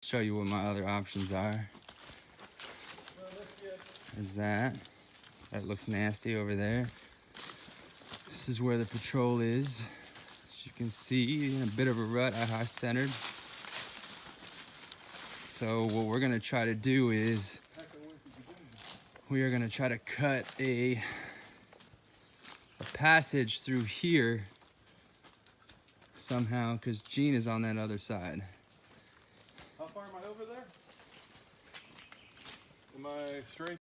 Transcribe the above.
Show you what my other options are. There's that. That looks nasty over there. This is where the patrol is. As you can see, in a bit of a rut, high centered. So what we're gonna try to do is we are gonna try to cut a passage through here somehow, because Gene is on that other side. How far am I over there? Am I straight?